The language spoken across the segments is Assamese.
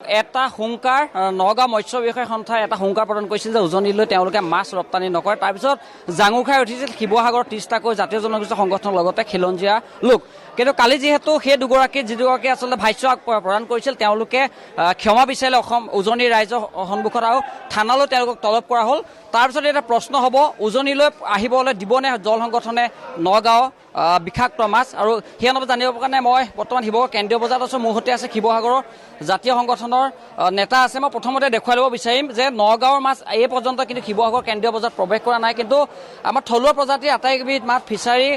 এটা হুংকাৰ নগাঁও মৎস্য ব্যৱসায় সন্থাই এটা হুংকাৰ প্ৰদান কৰিছিল যে উজনিলৈ তেওঁলোকে মাছ ৰপ্তানি নকৰে। তাৰপিছত জাঙুৰ খাই উঠিছিল শিৱসাগৰ 30টাকৈ জাতীয় জনগোষ্ঠী সংগঠনৰ লগতে খিলঞ্জীয়া লোক। কিন্তু কালি যিহেতু সেই যিগৰাকী আচলতে ভাষ্য প্ৰদান কৰিছিল তেওঁলোকে ক্ষমা বিচাৰিলে অসম উজনিৰ ৰাইজৰ সন্মুখত আৰু থানালৈ তেওঁলোকক তলব কৰা হ'ল। তাৰপিছত এটা প্ৰশ্ন হ'ব, উজনিলৈ আহিবলৈ দিবনে জল সংগঠনে নগাঁও বিষাক্ত মাছ? আৰু সেই অনুপাতে জানিবৰ কাৰণে মই বৰ্তমান শিৱসাগৰ কেন্দ্ৰীয় বজাৰত আছোঁ। মোৰ সৈতে আছে শিৱসাগৰৰ জাতীয় সংগঠনৰ নেতা আছে। মই প্ৰথমতে দেখুৱাই ল'ব বিচাৰিম যে নগাঁৱৰ মাছ এই পৰ্যন্ত কিন্তু শিৱসাগৰ কেন্দ্ৰীয় বজাৰত প্ৰৱেশ কৰা নাই। কিন্তু আমাৰ থলুৱা প্ৰজাতিৰ আটাইকেইবিধ মাছ ফিছাৰী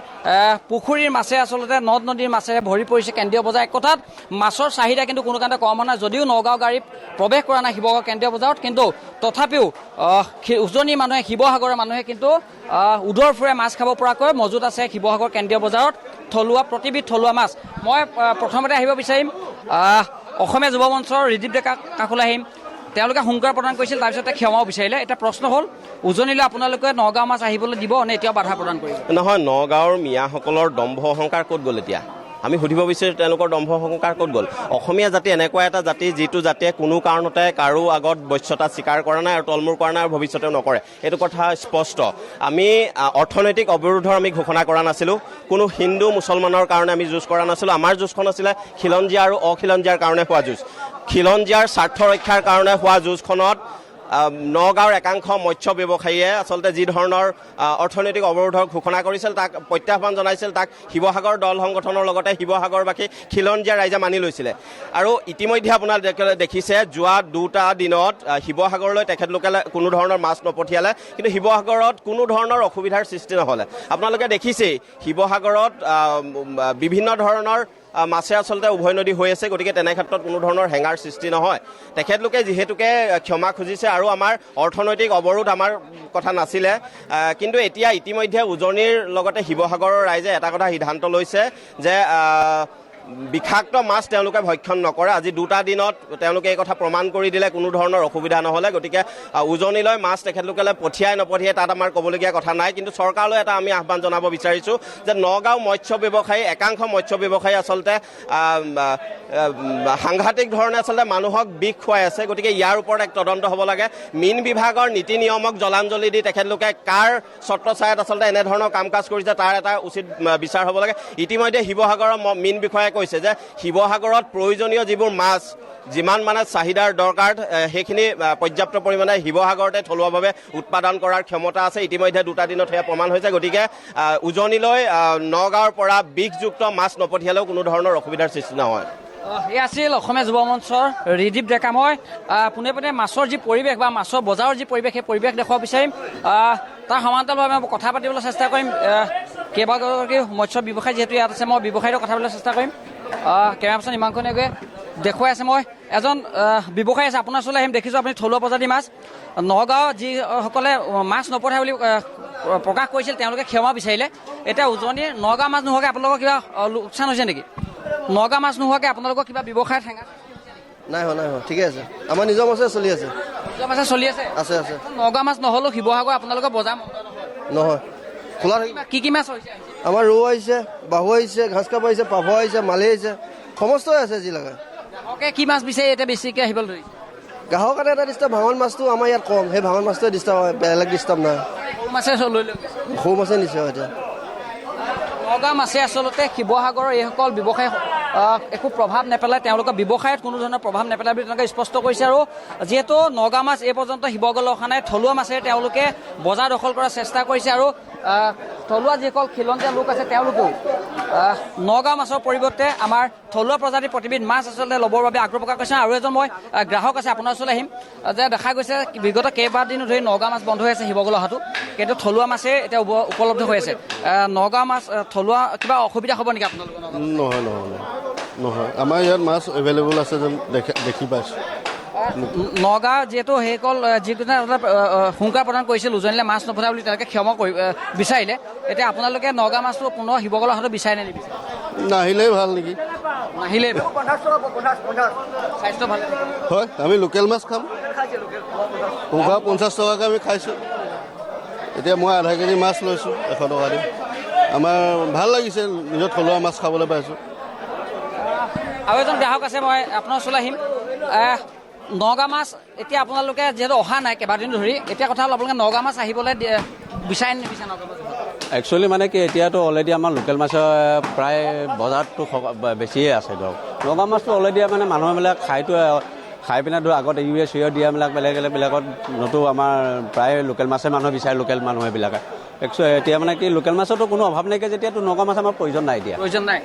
পুখুৰীৰ মাছে আচলতে নদ নদীৰ মাছেৰে ভৰি পৰিছে কেন্দ্ৰীয় বজাৰ। এক কথাত মাছৰ চাহিদা কিন্তু কোনো কাৰণতে কম হোৱা নাই। যদিও নগাঁও গাড়ী প্ৰৱেশ কৰা নাই শিৱসাগৰ কেন্দ্ৰীয় বজাৰত, কিন্তু তথাপিও উজনিৰ মানুহে শিৱসাগৰৰ মানুহে কিন্তু উদৰ ফুৰে মাছ খাব পৰাকৈ মজুত আছে শিৱসাগৰ কেন্দ্ৰীয় বজাৰত প্ৰতিবিধ থলুৱা মাছ। মই প্ৰথমতে আহিব বিচাৰিম অসমীয়া যুৱ মঞ্চৰ ৰিদীপ ডেকা কাষলৈ আহিম। তেওঁলোকে হুংকাৰ প্ৰদান কৰিছিল, তাৰপিছত ক্ষমাও বিচাৰিলে। এটা প্ৰশ্ন হ'ল, উজনিলৈ আপোনালোকে নগাঁও মাছ আহিবলৈ দিব নে এতিয়াও বাধা প্ৰদান কৰিব? নহয়, নগাঁৱৰ মিয়াসকলৰ দম্ভ অহংকাৰ ক'ত গ'ল? এতিয়া আমি সুধিব বিচাৰিছোঁ তেওঁলোকৰ দম্ভ অহংকাৰ ক'ত গ'ল? অসমীয়া জাতি এনেকুৱা এটা জাতি যিটো জাতিয়ে কোনো কাৰণতে কাৰো আগত বশ্যতা স্বীকাৰ কৰা নাই আৰু তলমূৰ কৰা নাই আৰু ভৱিষ্যতেও নকৰে। এইটো কথা স্পষ্ট। আমি অৰ্থনৈতিক অৱৰোধৰ আমি ঘোষণা কৰা নাছিলোঁ, কোনো হিন্দু মুছলমানৰ কাৰণে আমি যুঁজ কৰা নাছিলোঁ। আমাৰ যুঁজখন আছিলে খিলঞ্জীয়া আৰু অখিলঞ্জীয়াৰ কাৰণে হোৱা যুঁজ। খিলঞ্জীয়াৰ স্বাৰ্থ ৰক্ষাৰ কাৰণে হোৱা যুঁজখনত নগাঁৱৰ একাংশ মৎস্য ব্যৱসায়ীয়ে আচলতে যি ধৰণৰ অৰ্থনৈতিক অৱৰোধৰ ঘোষণা কৰিছিল তাক প্ৰত্যাহ্বান জনাইছিল, তাক শিৱসাগৰ দল সংগঠনৰ লগতে শিৱসাগৰবাসী খিলঞ্জীয়া ৰাইজে মানি লৈছিলে। আৰু ইতিমধ্যে আপোনাৰ দেখিছে যোৱা 2টা দিনত শিৱসাগৰলৈ তেখেতলোকে কোনো ধৰণৰ মাছ নপঠিয়ালে, কিন্তু শিৱসাগৰত কোনো ধৰণৰ অসুবিধাৰ সৃষ্টি নহ'লে। আপোনালোকে দেখিছেই শিৱসাগৰত বিভিন্ন ধৰণৰ মাছে আচলতে উভয় নদী হৈ আছে, গতিকে তেনে ক্ষেত্ৰত কোনো ধৰণৰ হেঙাৰ সৃষ্টি নহয়। তেখেতলোকে যিহেতুকে ক্ষমা খুজিছে আৰু আমাৰ অৰ্থনৈতিক অৱৰোধ আমাৰ কথা নাছিলে, কিন্তু এতিয়া ইতিমধ্যে উজনিৰ লগতে শিৱসাগৰৰ ৰাইজে এটা কথা সিদ্ধান্ত লৈছে যে বিষাক্ত মাছ তেওঁলোকে ভক্ষণ নকৰে। আজি 2টা দিনত তেওঁলোকে এই কথা প্ৰমাণ কৰি দিলে কোনো ধৰণৰ অসুবিধা নহ'লে। গতিকে উজনিলৈ মাছ তেখেতলোকে পঠিয়াই নপঠিয়াই তাত আমাৰ ক'বলগীয়া কথা নাই। কিন্তু চৰকাৰলৈ এটা আমি আহ্বান জনাব বিচাৰিছোঁ যে নগাঁও মৎস্য ব্যৱসায়ী একাংশ মৎস্য ব্যৱসায়ী আচলতে সাংঘাতিক ধৰণে আচলতে মানুহক বিষ খুৱাই আছে। গতিকে ইয়াৰ ওপৰত এক তদন্ত হ'ব লাগে। মীন বিভাগৰ নীতি নিয়মক জলাঞ্জলি দি তেখেতলোকে কাৰ ছত্ৰছায়াত আচলতে এনেধৰণৰ কাম কাজ কৰিছে তাৰ এটা উচিত বিচাৰ হ'ব লাগে। ইতিমধ্যে শিৱসাগৰৰ মীন বিষয়াই কৈছে যে শিৱসাগৰত প্ৰয়োজনীয় যিবোৰ মাছ যিমান মানে চাহিদাৰ দৰকাৰ সেইখিনি পৰ্যাপ্ত পৰিমাণে শিৱসাগৰতে থলুৱাভাৱে উৎপাদন কৰাৰ ক্ষমতা আছে। ইতিমধ্যে 2টা দিনত সেয়া প্ৰমাণ হৈছে। গতিকে উজনিলৈ নগাঁৱৰ পৰা বিষযুক্ত মাছ নপঠিয়ালেও কোনো ধৰণৰ অসুবিধাৰ সৃষ্টি নহয়। এই আছিল অসমীয়া যুৱ মঞ্চৰ ৰিদীপ ডেকা। মই পোনে পোনে মাছৰ যি পৰিৱেশ বা মাছৰ বজাৰৰ যি পৰিৱেশ সেই পৰিৱেশ দেখুৱাব বিচাৰিম। তাৰ সমান্তৰালভাৱে মই কথা পাতিবলৈ চেষ্টা কৰিম কেইবাগৰাকী মৎস্য ব্যৱসায়ী যিহেতু ইয়াত আছে, মই ব্যৱসায়ীৰ কথা পাতিবলৈ চেষ্টা কৰিম। কেমেৰা পাৰ্চন ইমানখনে দেখুৱাই আছে। মই এজন ব্যৱসায়ী আছে, আপোনাৰ ওচৰলৈ আহিম। দেখিছোঁ আপুনি থলুৱা প্ৰজাতিৰ মাছ নগাঁও যিসকলে মাছ নপঠায় বুলি প্ৰকাশ কৰিছিল তেওঁলোকে ক্ষমা বিচাৰিলে। এতিয়া উজনিৰ নগাঁও মাছ নোহোৱাকৈ আপোনালোকৰ কিবা লোকচান হৈছে নেকি? নগাঁও মাছ নোহোৱাকৈ আপোনালোকৰ কিবা ব্যৱসায়ত হেঙা? নাই হোৱা, নাই হোৱা, ঠিকে আছে। আমাৰ নিজৰ মাছে চলি আছে। নিজৰ মাছে চলি আছে? আছে আছে। নগাঁও মাছ নহ'লেও শিৱসাগৰ আপোনালোকৰ বজাৰ নহয়, খোলা থাকিব। কি মাছ হৈছে? আমাৰ ৰৌ আহিছে, বাহু আহিছে, ঘাচ কাপ আহিছে, পাভ আহিছে, মালি আহিছে, সমস্তই আছে যি লাগে। কি মাছ বিচাৰি এতিয়া বেছিকৈ আহিবলৈ ধৰিছে? গ্ৰাহকৰ কাৰণে এটা ডিষ্টাৰ্ব, ভাঙন মাছটো আমাৰ ইয়াত কম, সেই ভাঙন মাছটোৱে ডিষ্টাৰ্ব হয়, বেলেগ ডিষ্টাৰ্ব নাই। সৰু মাছে লৈ সৰু মাছে নিছে এতিয়া। নগাঁও মাছে আচলতে শিৱসাগৰৰ এইসকল ব্যৱসায়ী একো প্ৰভাৱ নেপেলায়, তেওঁলোকৰ ব্যৱসায়ত কোনো ধৰণৰ প্ৰভাৱ নেপেলায় বুলি তেওঁলোকে স্পষ্ট কৰিছে। আৰু যিহেতু নগাঁও মাছ এই পৰ্যন্ত শিৱসাগৰলৈ অহা নাই, থলুৱা মাছেৰে তেওঁলোকে বজাৰ দখল কৰাৰ চেষ্টা কৰিছে। আৰু থলুৱা যিসকল খিলঞ্জীয়া লোক আছে তেওঁলোকেও নগাঁও মাছৰ পৰিৱৰ্তে আমাৰ থলুৱা প্ৰজাতিৰ প্ৰতিবিধ মাছ আচলতে ল'বৰ বাবে আগ্ৰহ প্ৰকাশ কৰিছে। আৰু এজন মই গ্ৰাহক আছে, আপোনাৰ ওচৰলৈ আহিম। যে দেখা গৈছে বিগত কেইবাদিনো ধৰি নগাঁও মাছ বন্ধ হৈ আছে শিৱসাগৰলৈ অহাটো, কিন্তু থলুৱা মাছেই এতিয়া উপলব্ধ হৈ আছে। নগাঁও মাছ থলুৱা কিবা অসুবিধা হ'ব নেকি আপোনালোকৰ? নহয় নহয় নহয়, আমাৰ ইয়াত মাছ এভেইলেবল আছে যেন দেখি পাইছোঁ। নগাঁও যিহেতু সেইসকল যিকেইজনে হুংকাৰ প্ৰদান কৰিছিল উজনিলৈ মাছ নপঠায় বুলি তেওঁলোকে ক্ষমা বিচাৰিলে, এতিয়া আপোনালোকে নগাঁও মাছটো পুনৰ শিৱসাগৰলৈ অহাটো বিচাৰে নে নিবিচাৰে? নাহিলেই ভাল নেকি? নাহিলেই স্বাস্থ্য ভাল হয়, আমি লোকেল মাছ খাম। পুখা 50 টকাকৈ আমি খাইছোঁ। এতিয়া মই আধা কেজি মাছ লৈছোঁ 100 টকা দি। আমাৰ ভাল লাগিছে, নিজৰ থলুৱা মাছ খাবলৈ পাইছোঁ। আৰু এজন গ্ৰাহক আছে, মই আপোনাৰ ওচৰলৈ আহিম। নগা মাছ এতিয়া আপোনালোকে যিহেতু অহা নাই কেইবাদিন ধৰি এতিয়া কথা হ'ল আপোনালোকে নগা মাছ আহিবলৈ বিচাৰে নিবিচাৰে নগা মাছ একচুৱেলি মানে কি এতিয়াতো অলৰেডি আমাৰ লোকেল মাছৰ প্ৰায় বজাৰটো বেছিয়ে আছে ধৰক নগা মাছটো অলৰেডি মানে মানুহবিলাক খাই পিনে ধৰক আগত ইউৰিয়া চিউৰিয়া দিয়াবিলাক বেলেগত নতো আমাৰ প্ৰায় লোকেল মাছে মানুহ বিচাৰে লোকেল মানুহ এইবিলাকে একচুৱেলি এতিয়া মানে কি লোকেল মাছতো কোনো অভাৱ নাইকিয়া যেতিয়াতো নগা মাছ আমাৰ প্ৰয়োজন নাই এতিয়া প্ৰয়োজন নাই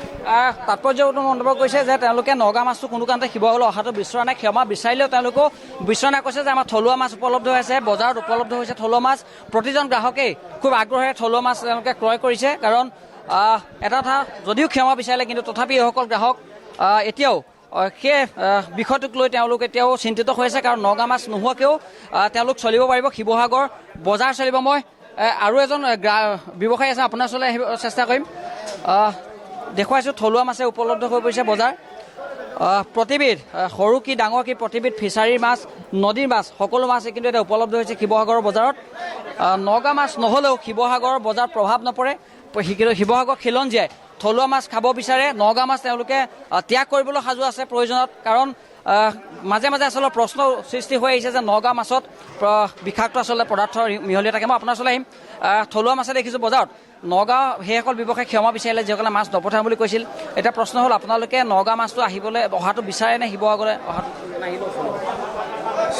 তাৎপৰ্যটো মন্তব্য কৰিছে যে তেওঁলোকে নগা মাছটো কোনো কাৰণতে শিৱসাগৰলৈ অহাটো বিচৰা নাই ক্ষমা বিচাৰিলেও তেওঁলোকেও বিচৰা নাই কৈছে যে আমাৰ থলুৱা মাছ উপলব্ধ হৈ আছে বজাৰত উপলব্ধ হৈছে থলুৱা মাছ প্ৰতিজন গ্ৰাহকেই খুব আগ্ৰহেৰে থলুৱা মাছ তেওঁলোকে ক্ৰয় কৰিছে কাৰণ এটা কথা যদিও ক্ষমা বিচাৰিলে কিন্তু তথাপি এইসকল গ্ৰাহক এতিয়াও সেই বিষয়টোক লৈ তেওঁলোক এতিয়াও চিন্তিত হৈ আছে কাৰণ নগা মাছ নোহোৱাকৈও তেওঁলোক চলিব পাৰিব শিৱসাগৰ বজাৰ চলিব মই আৰু এজন ব্যৱসায়ী আছে আপোনাৰ ওচৰলৈ আহিব চেষ্টা কৰিম দেখুৱাইছোঁ থলুৱা মাছে উপলব্ধ হৈ পৰিছে বজাৰ প্ৰতিবিধ সৰু কি ডাঙৰ কি প্ৰতিবিধ ফিচাৰীৰ মাছ নদীৰ মাছ সকলো মাছেই কিন্তু এতিয়া উপলব্ধ হৈছে শিৱসাগৰৰ বজাৰত নগা মাছ নহ'লেও শিৱসাগৰৰ বজাৰত প্ৰভাৱ নপৰে শিৱসাগৰ খিলঞ্জীয়াই থলুৱা মাছ খাব বিচাৰে নগা মাছ তেওঁলোকে ত্যাগ কৰিবলৈ সাজু আছে প্ৰয়োজনত কাৰণ মাজে মাজে আচলতে প্ৰশ্ন সৃষ্টি হৈ আহিছে যে নগা মাছত বিষাক্ত আচলতে পদাৰ্থ মিহলি থাকে মই আপোনাৰ ওচৰলৈ আহিম থলুৱা মাছে দেখিছোঁ বজাৰত নগাঁও সেইসকল ব্যৱসায়ী ক্ষমা বিচাৰিলে যিসকলে মাছ নপঠাম বুলি কৈছিল এতিয়া প্ৰশ্ন হ'ল আপোনালোকে নগা মাছটো আহিবলৈ অহাটো বিচাৰে নে শিৱসাগৰলৈ অহাটো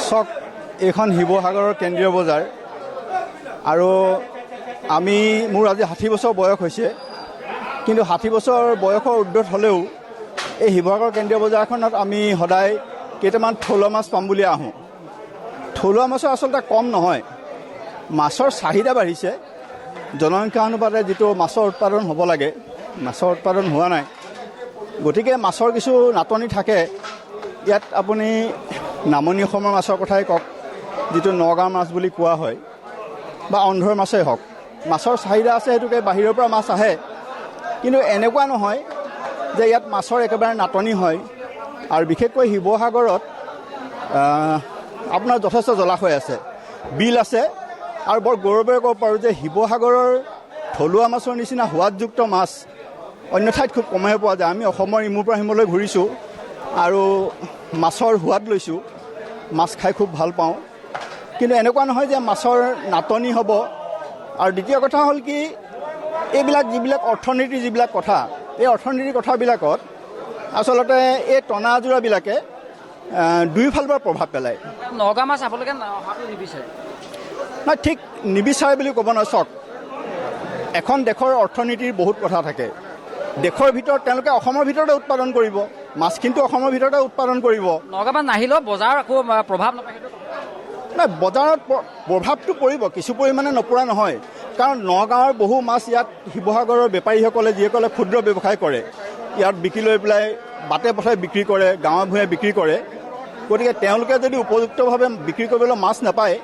চাওক এইখন শিৱসাগৰৰ কেন্দ্ৰীয় বজাৰ আৰু মোৰ আজি 60 বছৰ বয়স হৈছে কিন্তু 60 বছৰ বয়সৰ ঊৰ্ধত হ'লেও এই শিৱসাগৰ কেন্দ্ৰীয় বজাৰখনত আমি সদায় কেইটামান থলুৱা মাছ পাম বুলি আহোঁ থলুৱা মাছৰ আচলতে কম নহয় মাছৰ চাহিদা বাঢ়িছে জনসংখ্যা অনুপাতে যিটো মাছৰ উৎপাদন হ'ব লাগে মাছৰ উৎপাদন হোৱা নাই গতিকে মাছৰ কিছু নাটনি থাকে ইয়াত আপুনি নামনি অসমৰ মাছৰ কথাই কওক যিটো নগাঁও মাছ বুলি কোৱা হয় বা অন্ধ্ৰৰ মাছেই হওক মাছৰ চাহিদা আছে হেতুকে বাহিৰৰ পৰা মাছ আহে কিন্তু এনেকুৱা নহয় যে ইয়াত মাছৰ একেবাৰে নাটনি হয় আৰু বিশেষকৈ শিৱসাগৰত আপোনাৰ যথেষ্ট জলাশয় আছে বিল আছে আৰু বৰ গৌৰৱেৰে ক'ব পাৰোঁ যে শিৱসাগৰৰ থলুৱা মাছৰ নিচিনা সোৱাদযুক্ত মাছ অন্য ঠাইত খুব কমেই পোৱা যায় আমি অসমৰ ইমূৰ পৰা সিমূৰলৈ ঘূৰিছোঁ আৰু মাছৰ সোৱাদ লৈছোঁ মাছ খাই খুব ভাল পাওঁ কিন্তু এনেকুৱা নহয় যে মাছৰ নাটনি হ'ব আৰু দ্বিতীয় কথা হ'ল কি এইবিলাক যিবিলাক অৰ্থনীতিৰ যিবিলাক কথা এই অৰ্থনীতিৰ কথাবিলাকত আচলতে এই টনা আজোৰাবিলাকে দুয়োফালৰ পৰা প্ৰভাৱ পেলায় নগা মাছ আপোনালোকে অহাটো নিবিচাৰে নাই ঠিক নিবিচাৰে বুলি ক'ব নহয় চাওক এখন দেশৰ অৰ্থনীতিৰ বহুত কথা থাকে দেশৰ ভিতৰত তেওঁলোকে অসমৰ ভিতৰতে উৎপাদন কৰিব মাছখিনিতো অসমৰ ভিতৰতে উৎপাদন কৰিব নগা মাছ নাহিলেও বজাৰ আকৌ প্ৰভাৱ নাপায় নাই বজাৰত প্ৰভাৱটো পৰিব কিছু পৰিমাণে নপৰা নহয় কাৰণ নগাঁৱৰ বহু মাছ ইয়াত শিৱসাগৰৰ বেপাৰীসকলে যিসকলে ক্ষুদ্ৰ ব্যৱসায় কৰে ইয়াত বিক্ৰী লৈ পেলাই বাটে পথে বিক্ৰী কৰে গাঁৱে ভূঞে বিক্ৰী কৰে গতিকে তেওঁলোকে যদি উপযুক্তভাৱে বিক্ৰী কৰিবলৈ মাছ নাপায়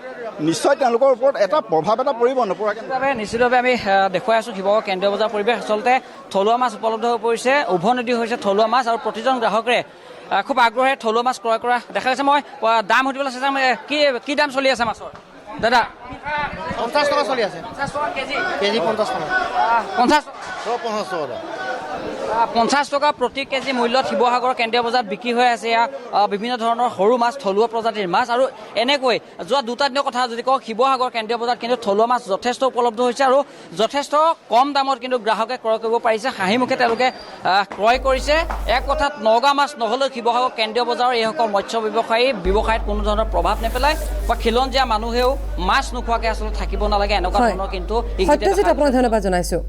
নিশ্চয় তেওঁলোকৰ ওপৰত এটা প্ৰভাৱ এটা পৰিব নপৰাকৈ নিশ্চিতভাৱে আমি দেখুৱাই আছোঁ শিৱসাগৰ কেন্দ্ৰীয় বজাৰ পৰিৱেশ আচলতে থলুৱা মাছ উপলব্ধ হৈ পৰিছে উভনদী হৈছে থলুৱা মাছ আৰু প্ৰতিজন গ্ৰাহকে খুব আগ্ৰহেৰে থলুৱা মাছ ক্ৰয় কৰা দেখা গৈছে মই দাম সুধিবলৈ চেষ্টা কি দাম চলি আছে মাছৰ দাদা 50 টকা চলি আছে 50 টকা কেজি কেজি 50 টকা 50 50 50 টকা প্ৰতি কেজি মূল্যত শিৱসাগৰ কেন্দ্ৰীয় বজাৰত বিক্ৰী হৈ আছে এয়া বিভিন্ন ধৰণৰ সৰু মাছ থলুৱা প্ৰজাতিৰ মাছ আৰু এনেকৈ যোৱা দুটা দিনৰ কথা যদি কওঁ শিৱসাগৰ কেন্দ্ৰীয় বজাৰত কিন্তু থলুৱা মাছ যথেষ্ট উপলব্ধ হৈছে আৰু যথেষ্ট কম দামত কিন্তু গ্ৰাহকে ক্ৰয় কৰিব পাৰিছে হাঁহিমুখে তেওঁলোকে ক্ৰয় কৰিছে এক কথাত নগা মাছ নহ'লেও শিৱসাগৰ কেন্দ্ৰীয় বজাৰৰ এইসকল মৎস্য ব্যৱসায়ীত কোনো ধৰণৰ প্ৰভাৱ নেপেলায় বা খিলঞ্জীয়া মানুহেও মাছ নোখোৱাকৈ আচলতে থাকিব নালাগে এনেকুৱা ধৰণৰ কিন্তু সত্যজিৎ আপোনাক ধন্যবাদ জনাইছোঁ